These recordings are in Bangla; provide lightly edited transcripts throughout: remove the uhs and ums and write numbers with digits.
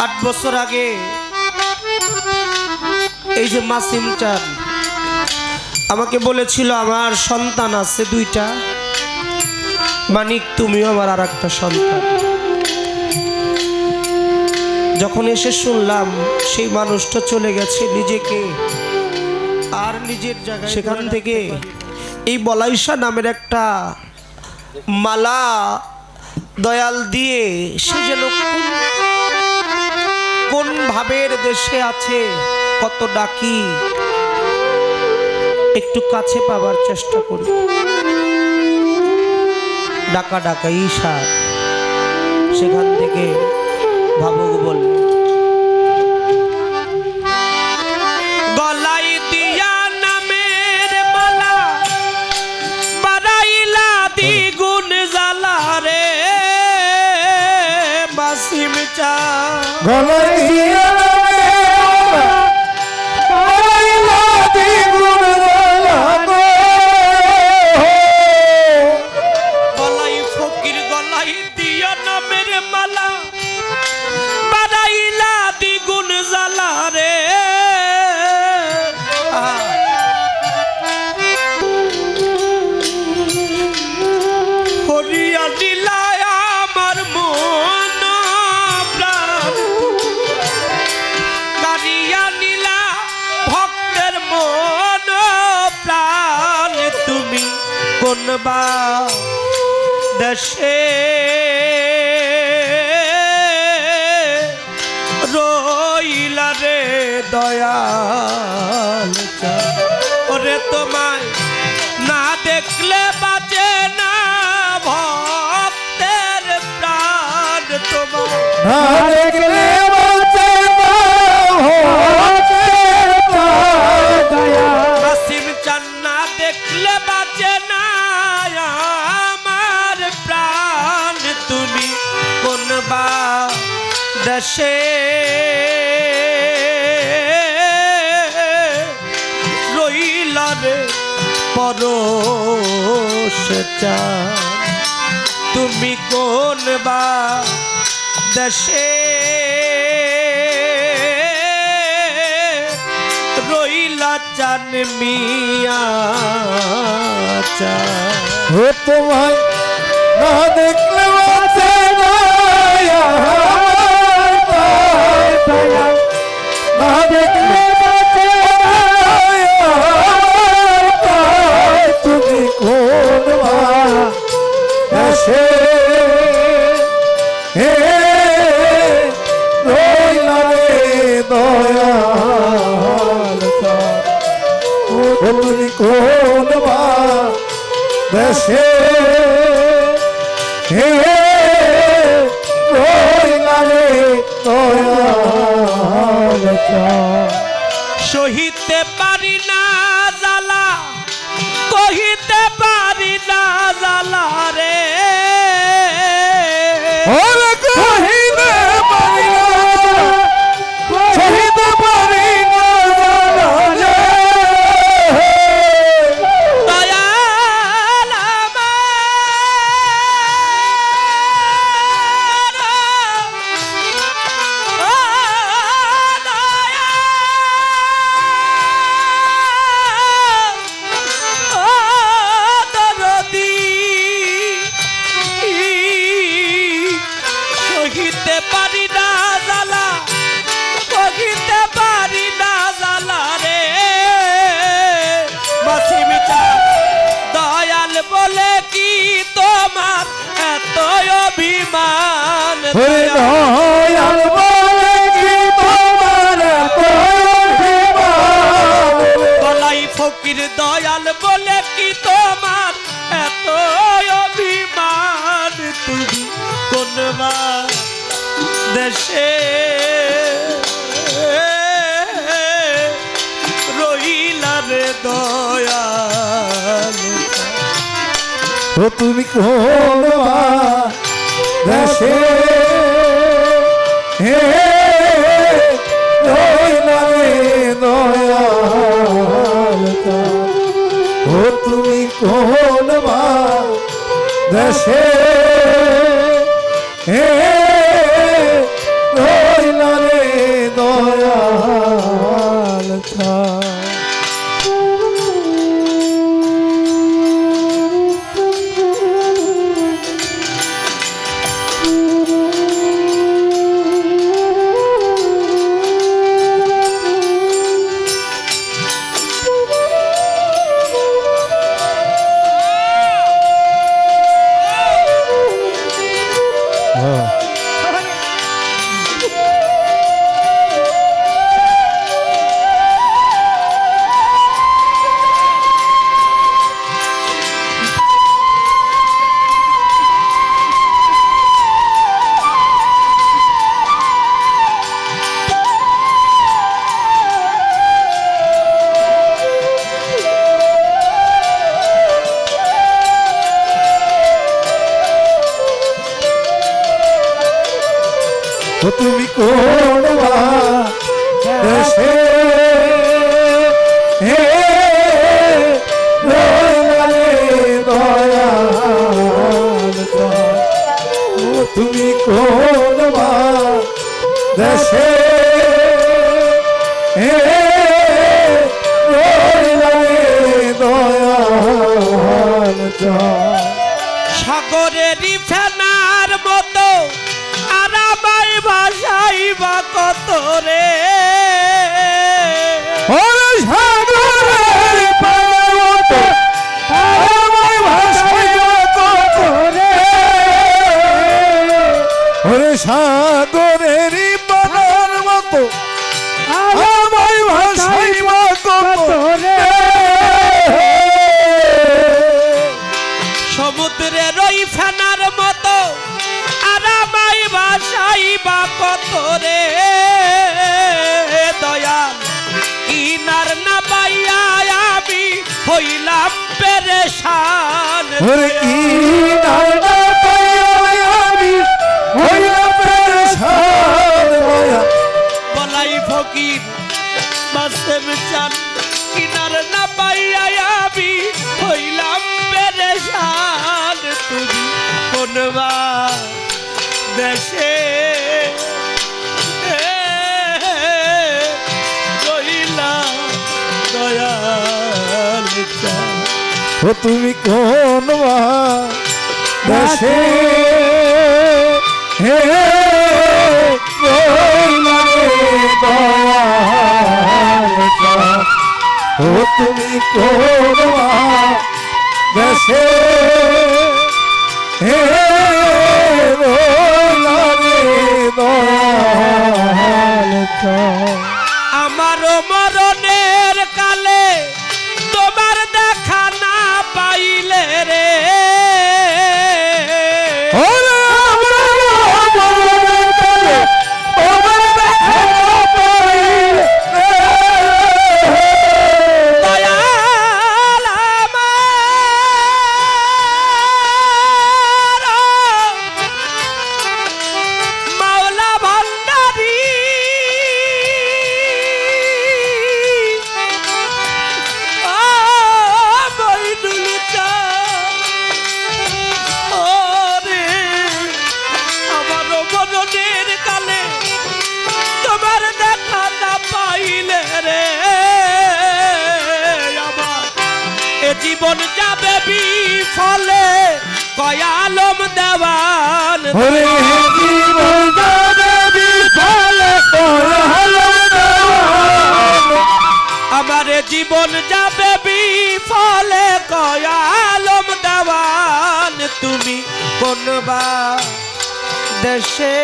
8 বছর আগে এই যে মাসিম চান আমাকে বলেছিল আমার সন্তান আছে 2টা, মানিক তুমিও আমার আর একটা সন্তান। যখন এসে শুনলাম সেই মানুষটা চলে গেছে নিজেকে আর নিজের জায়গায়, সেখান থেকে এই বলাইশা নামের একটা মালা দয়াল দিয়ে সে যেন কোন ভাবের দেশে আছে, কত ডাকি একটু কাছে পাবার চেষ্টা করি। ডাকা ডাকা ঈশা সেখান থেকে ভাবুক বলল গলাই দিয়া নামের মালা বাড়াইলা দ্বিগুণ জ্বালা রে মাসিম চা গলাই দিয়া কোনবা দেশে রইলা রে দয়াল ওরে তোমায় না দেখলে বাঁচে না ভক্তের প্রাণ, তোমায় না দেখলে বাঁচে না ভক্তের প্রাণ দয়া মাসিম চান না দেখলে বাঁচে না আমার প্রাণ, তুমি কোনবা দেশে রইলা রে পরশ চান, তুমি কোনবা দেশে রইলা চান মিয়া চান। ও তোমায় না দেখলে বাঁচে না দয়া, না দেখলে বাঁচে না, তুমি কোন দেশে হে রইলা রে দয়াল ও তুমি কোন দেশে হে রইলা রে দয়াল সহিতে পারি না জ্বালা, কহিতে পারি না জ্বালা রে কহিতে পারি না, সহিতে পারি না জ্বালা রে দয়াল আমার, ও দয়াল, ও দরদী, সহিতে পারি না জ্বালা, কহিতে পারি না জ্বালা রে মাসিম চান দয়াল বলে কি তোমার এত অভিমান, দয়াল বলে কি তোমার এত অভিমান, গলাই ফকির দয়াল বলে কি তোমার এত অভিমান, তুমি কোনবা দেশে রইলা রে দয়াল, ও তুমি কোন দেশে হে রইলা রে দয়াল, ও তুমি কোন দেশে হে রইলা ও তুমি কোন দেশে হে রইলারে দয়াল ও তুমি কোন দেশে হে রইলারে দয়াল সাগরেরই ফেনার মতো আর আমায় ভাসাইবা কত রে ওরে সাগরের ফেনার মতো আমায় ভাসাইবা কত রে ওরে সাগরেরই ফেনার মতো আমায় ভাসাইবা কত রে সমুদ্রের ওই ফেনার মতো আর আমায় ভাসাইবা কত রে দয়াল কিনার না পাইয়া আমি হইলাম পেরেশান ওরে কি নানা পাইয়া আমি হইলাম পেরেশান মায়া বলাই ফকির মাসেম চান কিনার না পাইয়া আমি হইলাম পেরেশান তুমি কোনবা দেশে রইলা দয়াল চান ও তুমি কোন দেশে হে রইলারে দয়াল ও তুমি কোন দেশে হে রইলারে দয়াল আমার মরণের কালে তোমার দেখা না পাইলে রে ওরে আমার মরণের কালে তোমার দেখা না পাইলে দয়াল আমার মাওলা ভান্ডারী বৈদুল চা ওরে আমার মরণের কালে তোমার দেখা না পাইলে রে আমার এ জীবন যাবে বিফলে কয়ালম দেওয়ান ওরে জীবন যাবে বিফলে কয়ালম দেওয়ান আমার এ জীবন যাবে বিফলে কয়ালম দেওয়ান তুমি কোনবা দেশে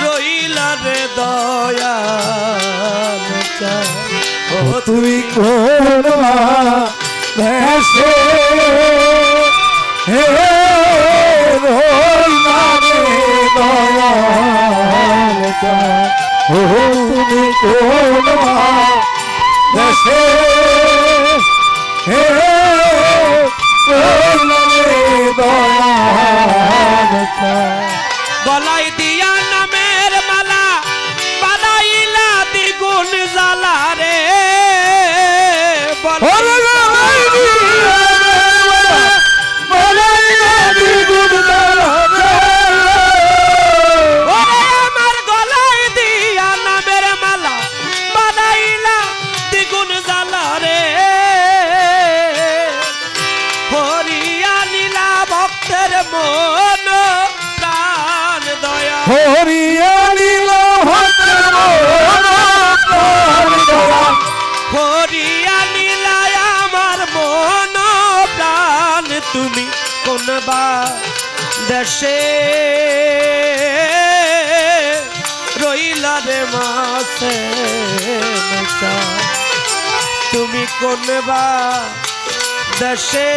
রইলা রে দয়াল চান ও তুমি কোন দেশে হে রইলারে দয়াল ও তুমি কোন দেশে হে রইলারে দয়াল গলাই দিয়া নামের মালা বানাইলা দ্বিগুণ জ্বালা রে ওরে গলাই দিয়া বানাইলা দ্বিগুণ জ্বালা রে ওরে আমার গলাই দিয়া নামের মালা বানাইলা দ্বিগুণ জ্বালা রে হরিয়া নীলা ভক্তের মন প্রাণ দয়া হরিয়ালি লোহতের হরিয়া নীলায় আমার মন প্রাণ তুমি কোনবা দেশে রইলা রে মাসে তুমি কোনবা দেশে